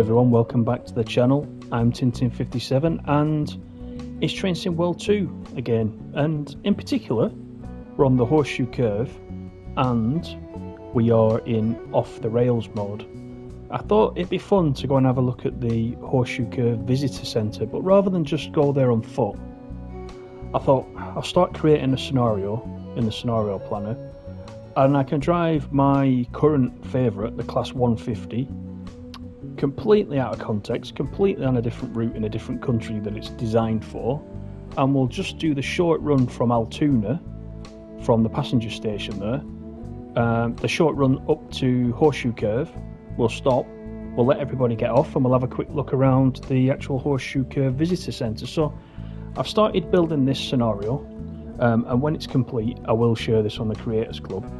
everyone, welcome back to the channel. I'm Tintin57 and it's Train Sim World 2 again, and in particular we're on the Horseshoe Curve and we are in off the rails mode. I thought it'd be fun to go and have a look at the Horseshoe Curve Visitor Centre, but rather than just go there on foot, I thought I'll start creating a scenario in the scenario planner, and I can drive my current favourite, the Class 150, completely out of context, completely on a different route in a different country that it's designed for, and we'll just do the short run from Altoona, from the passenger station there, the short run up to Horseshoe Curve. We'll stop, we'll let everybody get off, and we'll have a quick look around the actual Horseshoe Curve Visitor Centre. So I've started building this scenario, and when it's complete I will share this on the Creators Club,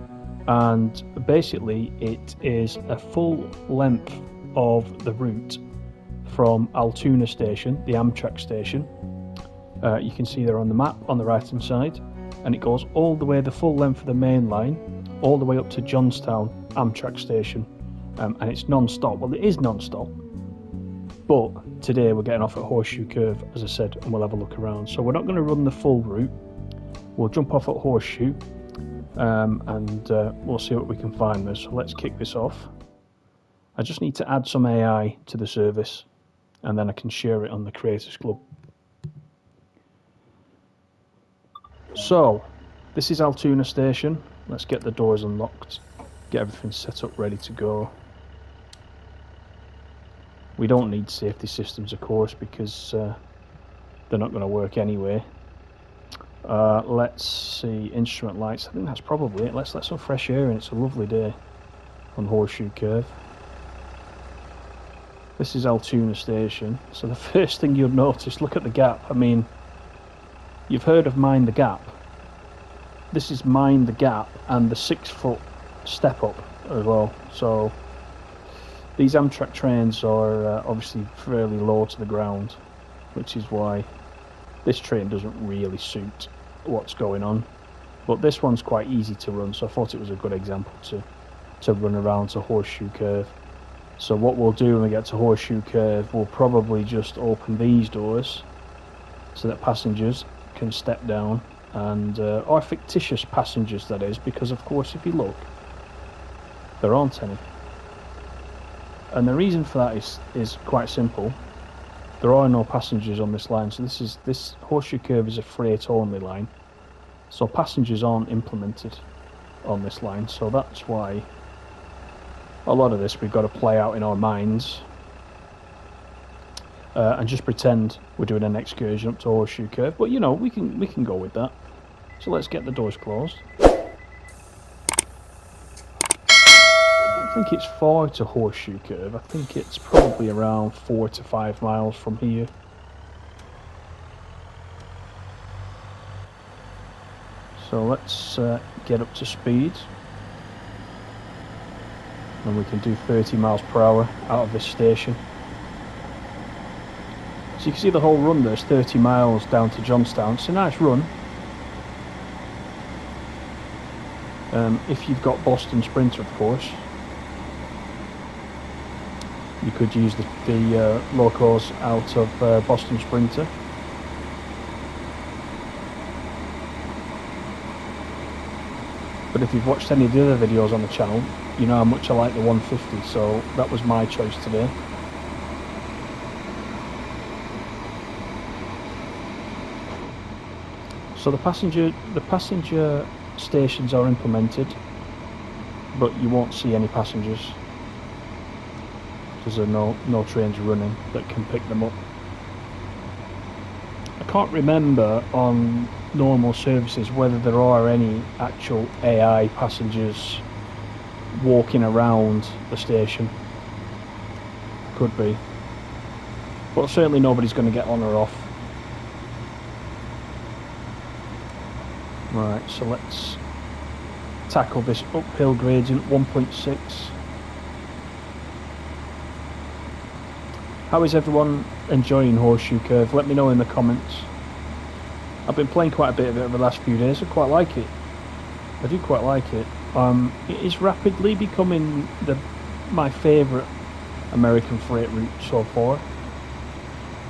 and basically it is a full length of the route from Altoona station, the Amtrak station. You can see there on the map on the right hand side, and it goes all the way the full length of the main line all the way up to Johnstown Amtrak station, and it's non-stop. Well, it is non-stop, but today we're getting off at Horseshoe Curve, as I said, and we'll have a look around. So we're not going to run the full route, we'll jump off at Horseshoe, and we'll see what we can find there. So let's kick this off. I just need to add some AI to the service, and then I can share it on the Creators Club. So this is Altoona station. Let's get the doors unlocked, get everything set up ready to go. We don't need safety systems, of course, because they're not going to work anyway. Let's see, instrument lights. I think that's probably it. Let's let some fresh air in. It's a lovely day on Horseshoe Curve. This is Altoona station. So the first thing you'll notice, look at the gap. I mean, you've heard of Mind the Gap. This is Mind the Gap and the 6-foot step up as well. So these Amtrak trains are obviously fairly low to the ground, which is why this train doesn't really suit what's going on. But this one's quite easy to run, so I thought it was a good example to run around to Horseshoe Curve. So what we'll do when we get to Horseshoe Curve, we'll probably just open these doors so that passengers can step down, and or fictitious passengers, that is, because of course if you look, there aren't any. And the reason for that is quite simple. There are no passengers on this line, so this Horseshoe Curve is a freight only line, so passengers aren't implemented on this line. So that's why a lot of this we've got to play out in our minds, and just pretend we're doing an excursion up to Horseshoe Curve. But you know, we can go with that. So let's get the doors closed. I think it's far to Horseshoe Curve. I think it's probably around 4 to 5 miles from here. So let's get up to speed, and we can do 30 miles per hour out of this station. So you can see the whole run there's 30 miles down to Johnstown. It's a nice run. If you've got Boston Sprinter, of course, you could use the locos out of Boston Sprinter. But if you've watched any of the other videos on the channel, you know how much I like the 150, so that was my choice today. So the passenger stations are implemented, but you won't see any passengers because there are no trains running that can pick them up. I can't remember on normal services whether there are any actual AI passengers walking around the station. Could be, but certainly nobody's going to get on or off. Right, so let's tackle this uphill gradient 1.6. How is everyone enjoying Horseshoe Curve? Let me know in the comments. I've been playing quite a bit of it over the last few days. I quite like it. I do quite like it. It is rapidly becoming my favourite American freight route so far.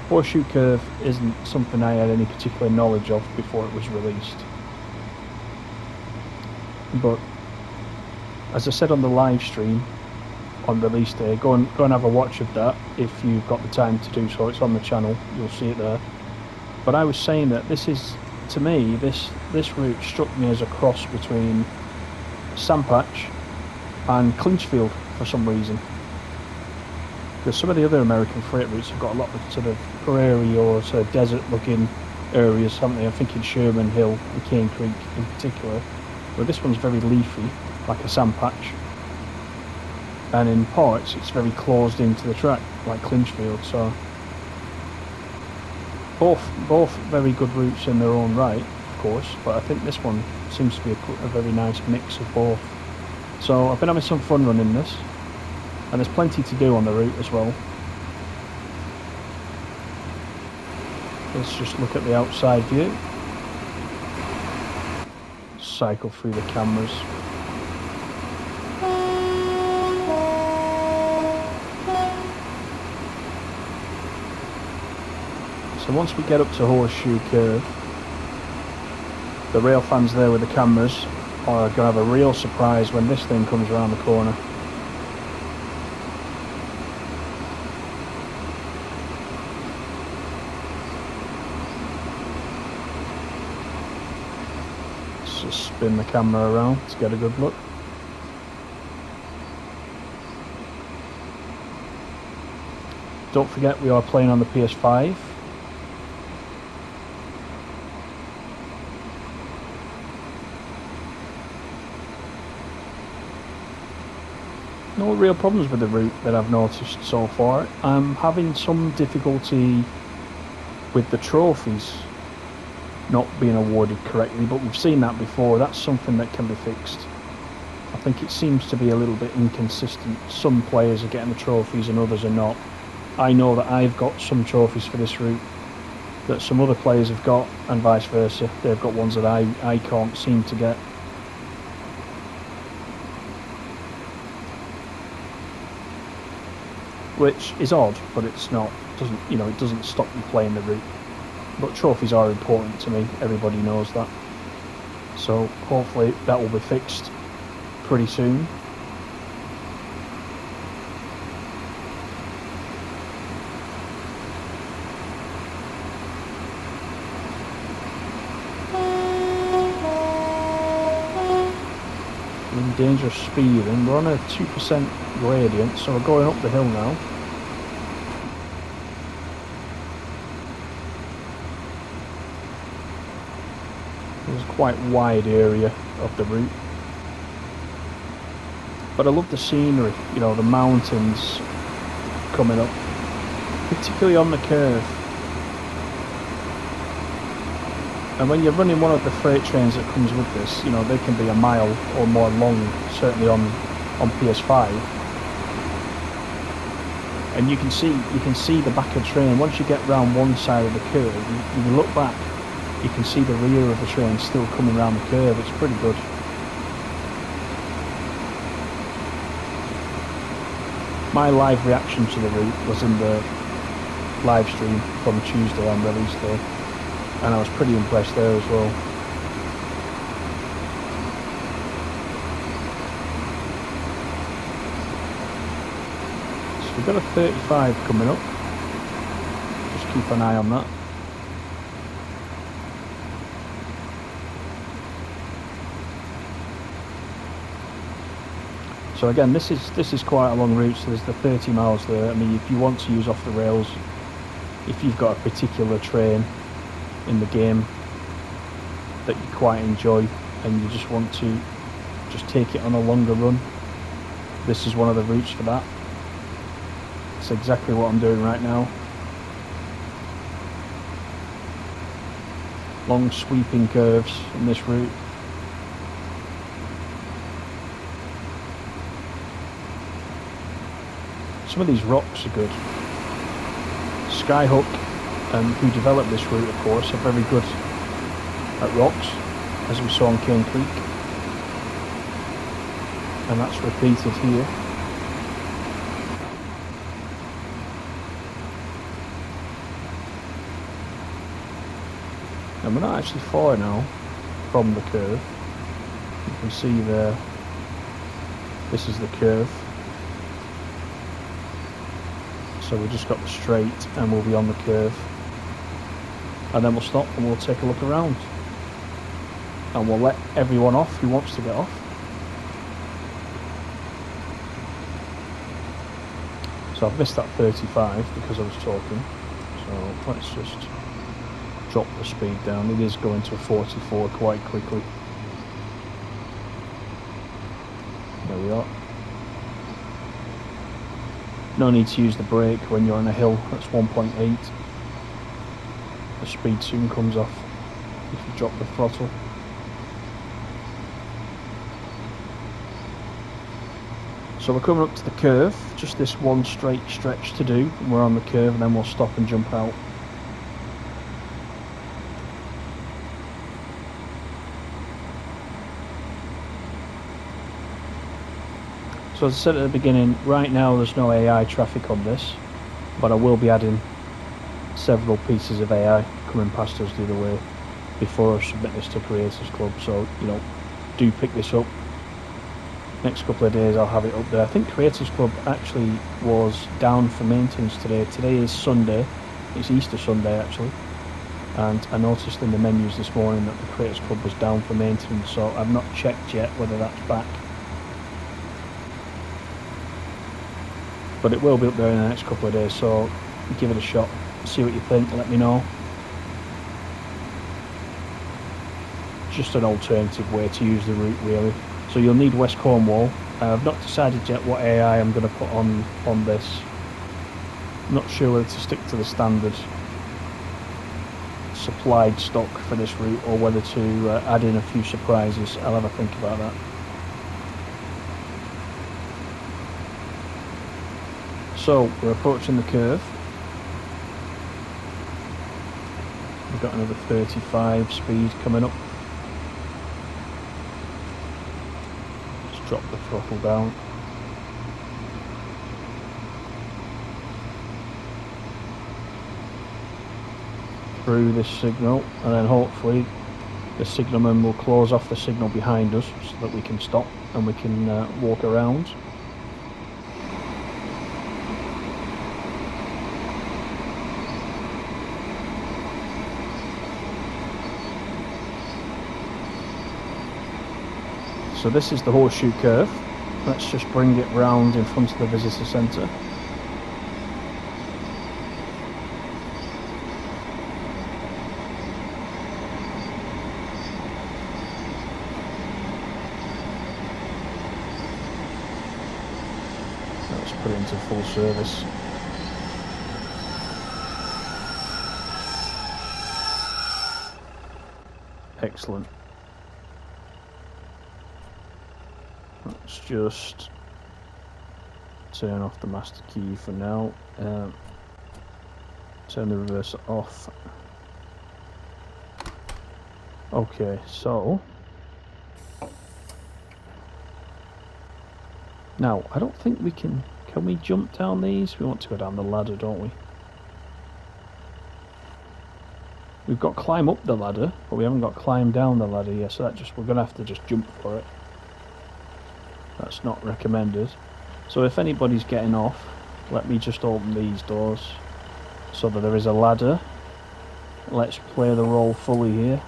Horseshoe Curve isn't something I had any particular knowledge of before it was released. But as I said on the live stream on release day, go and have a watch of that if you've got the time to do so. It's on the channel, you'll see it there. But I was saying that this is, to me, this route struck me as a cross between Sandpatch and Clinchfield for some reason. Because some of the other American freight routes have got a lot of sort of prairie or sort of desert looking areas, haven't they? I'm thinking Sherman Hill and Cane Creek in particular. But this one's very leafy, like a Sandpatch. And in parts it's very closed into the track, like Clinchfield. So both very good routes in their own right, of course, but I think this one seems to be a very nice mix of both. So I've been having some fun running this, and there's plenty to do on the route as well. Let's just look at the outside view. Cycle through the cameras. So once we get up to Horseshoe Curve, the rail fans there with the cameras are going to have a real surprise when this thing comes around the corner. Let's just spin the camera around to get a good look. Don't forget we are playing on the PS5. No real problems with the route that I've noticed so far. I'm having some difficulty with the trophies not being awarded correctly, but we've seen that before. That's something that can be fixed. I think it seems to be a little bit inconsistent. Some players are getting the trophies and others are not. I know that I've got some trophies for this route that some other players have got, and vice versa. They've got ones that I can't seem to get. Which is odd, but it's not. It doesn't stop you playing the route. But trophies are important to me. Everybody knows that. So hopefully that will be fixed pretty soon. In dangerous speed, and we're on a 2% gradient, so we're going up the hill now. There's a quite wide area of the route, but I love the scenery, the mountains coming up, particularly on the curve. And when you're running one of the freight trains that comes with this, they can be a mile or more long, certainly on PS5. And you can see the back of the train. Once you get round one side of the curve, you look back, you can see the rear of the train still coming round the curve. It's pretty good. My live reaction to the route was in the live stream from Tuesday on release day, and I was pretty impressed there as well. So we've got a 35 coming up. Just keep an eye on that. So again, this is quite a long route, so there's the 30 miles there. I mean, if you want to use off the rails, if you've got a particular train in the game that you quite enjoy and you just want to just take it on a longer run, this is one of the routes for that. It's exactly what I'm doing right now. Long sweeping curves in this route. Some of these rocks are good. Skyhook, who developed this route, of course, are very good at rocks, as we saw on Cane Creek, and that's repeated here. And we're not actually far now from the curve. You can see there, this is the curve. So we just got the straight and we'll be on the curve. And then we'll stop and we'll take a look around. And we'll let everyone off who wants to get off. So I've missed that 35 because I was talking. So let's just drop the speed down. It is going to 44 quite quickly. There we are. No need to use the brake when you're on a hill. That's 1.8. The speed soon comes off if you drop the throttle. So we're coming up to the curve, just this one straight stretch to do, and we're on the curve, and then we'll stop and jump out. So as I said at the beginning, right now there's no AI traffic on this, but I will be adding several pieces of AI coming past us the other way before I submit this to Creators Club, so you know, do pick this up. Next couple of days I'll have it up there. I think Creators Club actually was down for maintenance today. Today is Sunday, it's Easter Sunday actually, and I noticed in the menus this morning that the Creators Club was down for maintenance, so I've not checked yet whether that's back. But it will be up there in the next couple of days, so give it a shot, see what you think, let me know. Just an alternative way to use the route really. So you'll need West Cornwall. I've not decided yet what AI I'm going to put on this. I'm not sure whether to stick to the standard supplied stock for this route or whether to add in a few surprises. I'll have a think about that. So we're approaching the curve. We've got another 35 speed coming up. Drop the throttle down. Through this signal, and then hopefully the signalman will close off the signal behind us so that we can stop and we can walk around. So this is the Horseshoe Curve. Let's just bring it round in front of the visitor centre. Let's put it into full service. Excellent. Let's just turn off the master key for now. Turn the reverser off. Okay, so now I don't think we can we jump down these? We want to go down the ladder, don't we? We've got climb up the ladder, but we haven't got climb down the ladder yet, so we're gonna have to just jump for it. That's not recommended. So if anybody's getting off, let me just open these doors so that there is a ladder. Let's play the role fully here.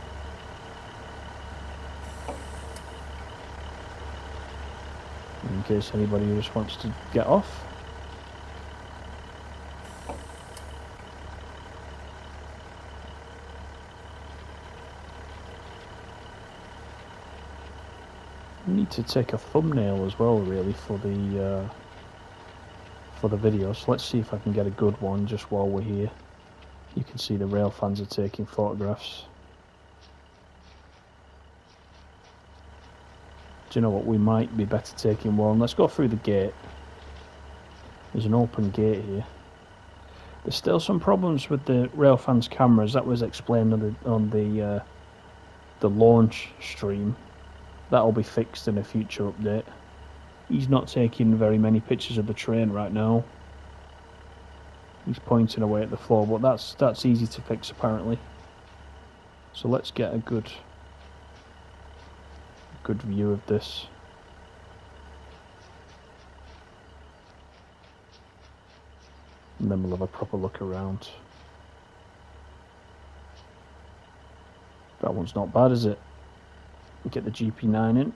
In case anybody just wants to get off. I need to take a thumbnail as well, really, for the video. So let's see if I can get a good one just while we're here. You can see the rail fans are taking photographs. Do you know what? We might be better taking one. Let's go through the gate. There's an open gate here. There's still some problems with the rail fans cameras. That was explained on the launch stream. That'll be fixed in a future update. He's not taking very many pictures of the train right now. He's pointing away at the floor, but that's easy to fix apparently. So let's get a good view of this. And then we'll have a proper look around. That one's not bad, is it? We'll get the GP9 in.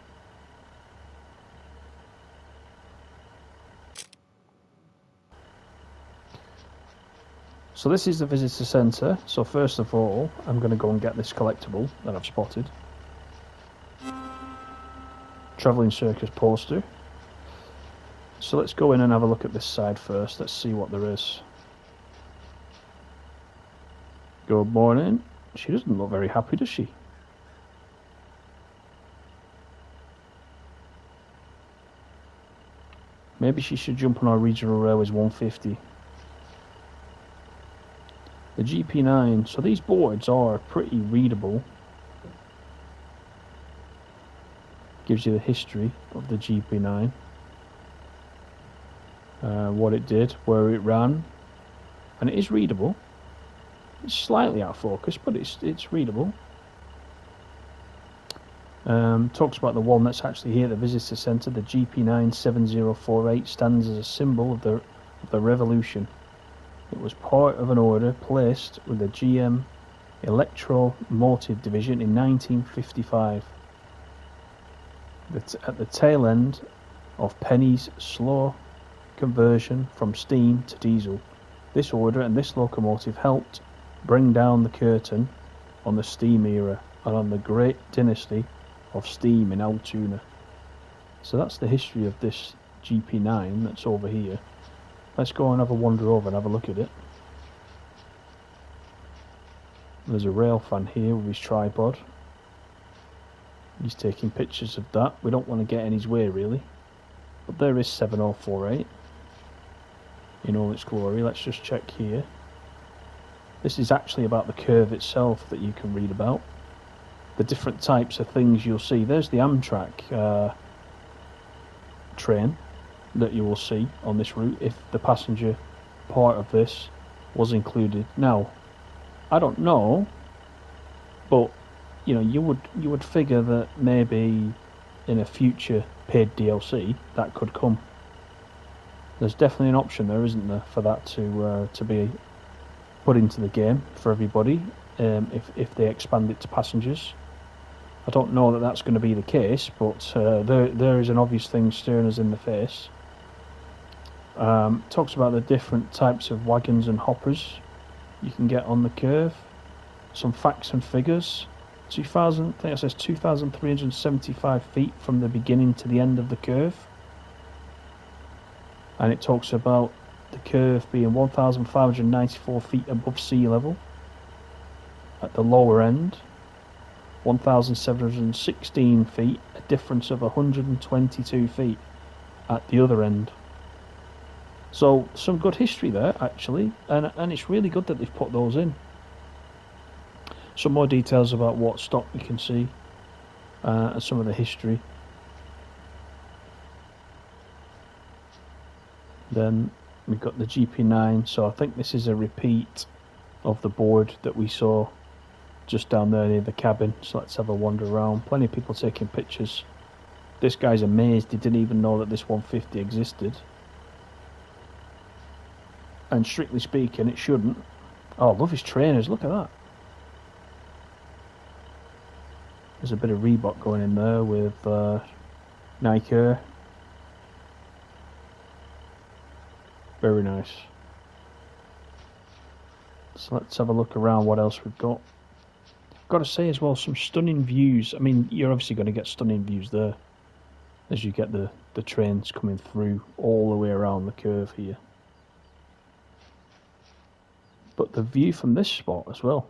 So this is the visitor centre. So first of all, I'm going to go and get this collectible that I've spotted. Travelling circus poster. So let's go in and have a look at this side first. Let's see what there is. Good morning. She doesn't look very happy, does she? Maybe she should jump on our regional railways 150. The GP9, so these boards are pretty readable. Gives you the history of the GP9. What it did, where it ran. And it is readable. It's slightly out of focus, but it's readable. Talks about the one that's actually here at the visitor centre. The GP9 7048 stands as a symbol of the revolution. It was part of an order placed with the GM Electromotive Division in 1955. At the tail end of Penny's slow conversion from steam to diesel. This order and this locomotive helped bring down the curtain on the steam era and on the great dynasty of steam in Altoona. So that's the history of this GP9 that's over here. Let's go and have a wander over and have a look at it. There's a rail fan here with his tripod. He's taking pictures of that. We don't want to get in his way really. But there is 7048 in all its glory. Let's just check here. This is actually about the curve itself that you can read about. The different types of things you'll see. There's the Amtrak train that you will see on this route if the passenger part of this was included. Now, I don't know, but you know, you would figure that maybe in a future paid DLC that could come. There's definitely an option there, isn't there, for that to be put into the game for everybody if they expand it to passengers. I don't know that that's going to be the case, but there is an obvious thing staring us in the face. Talks about the different types of wagons and hoppers you can get on the curve. Some facts and figures. 2,000, I think it says 2,375 feet from the beginning to the end of the curve. And it talks about the curve being 1,594 feet above sea level at the lower end. 1,716 feet, a difference of 122 feet at the other end. So some good history there actually, and it's really good that they've put those in. Some more details about what stock you can see and some of the history. Then we've got the GP9, so I think this is a repeat of the board that we saw just down there near the cabin. So let's have a wander around. Plenty of people taking pictures. This guy's amazed, he didn't even know that this 150 existed. And strictly speaking, it shouldn't. Oh, I love his trainers, look at that. There's a bit of Reebok going in there with Nike Air. Very nice. So let's have a look around what else we've got. Got to say as well, some stunning views. I mean, you're obviously going to get stunning views there as you get the trains coming through all the way around the curve here. But the view from this spot as well.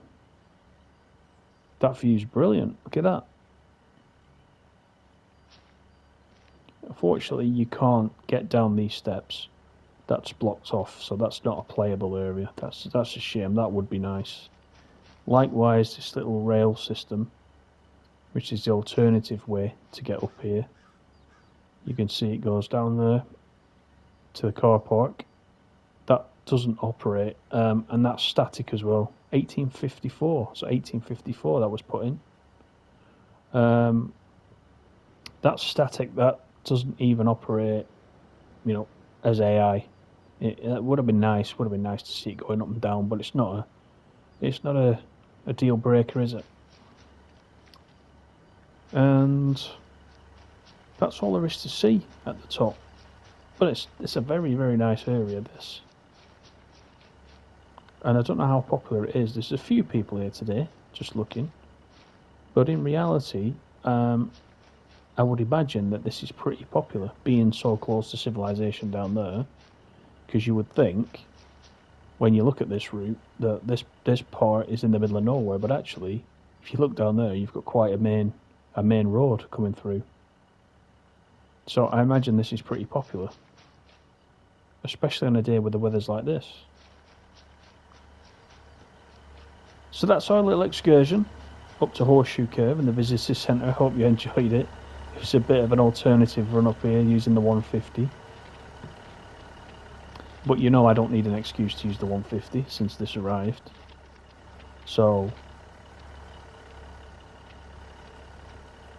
That view's brilliant. Look at that. Unfortunately, you can't get down these steps. That's blocked off, so that's not a playable area. That's a shame. That would be nice. Likewise, this little rail system, which is the alternative way to get up here. You can see it goes down there to the car park. That doesn't operate, and that's static as well. 1854. So 1854 that was put in. That's static. That doesn't even operate, as AI. It would have been nice. Would have been nice to see it going up and down, but it's not a deal breaker, is it? And that's all there is to see at the top. But it's a very, very nice area, this. And I don't know how popular it is. There's a few people here today, just looking. But in reality, I would imagine that this is pretty popular, being so close to civilization down there. Because you would think, when you look at this route, that this part is in the middle of nowhere. But actually, if you look down there, you've got quite a main road coming through. So I imagine this is pretty popular, especially on a day where the weather's like this. So that's our little excursion up to Horseshoe Curve in the visitor centre. I hope you enjoyed it. It was a bit of an alternative run up here using the 150. But I don't need an excuse to use the 150 since this arrived. So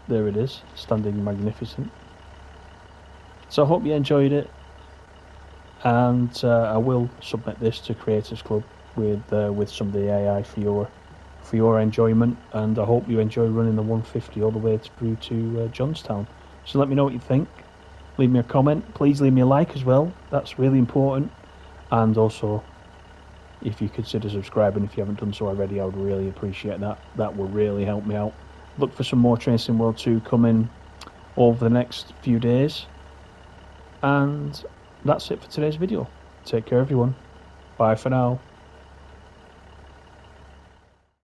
there it is, standing magnificent. So I hope you enjoyed it, and I will submit this to Creators Club with some of the AI for your enjoyment, and I hope you enjoy running the 150 all the way through to Johnstown. So let me know what you think. Leave me a comment. Please leave me a like as well. That's really important. And also, if you consider subscribing if you haven't done so already, I would really appreciate that. That will really help me out. Look for some more Train Sim World 2 coming over the next few days. And that's it for today's video. Take care, everyone. Bye for now.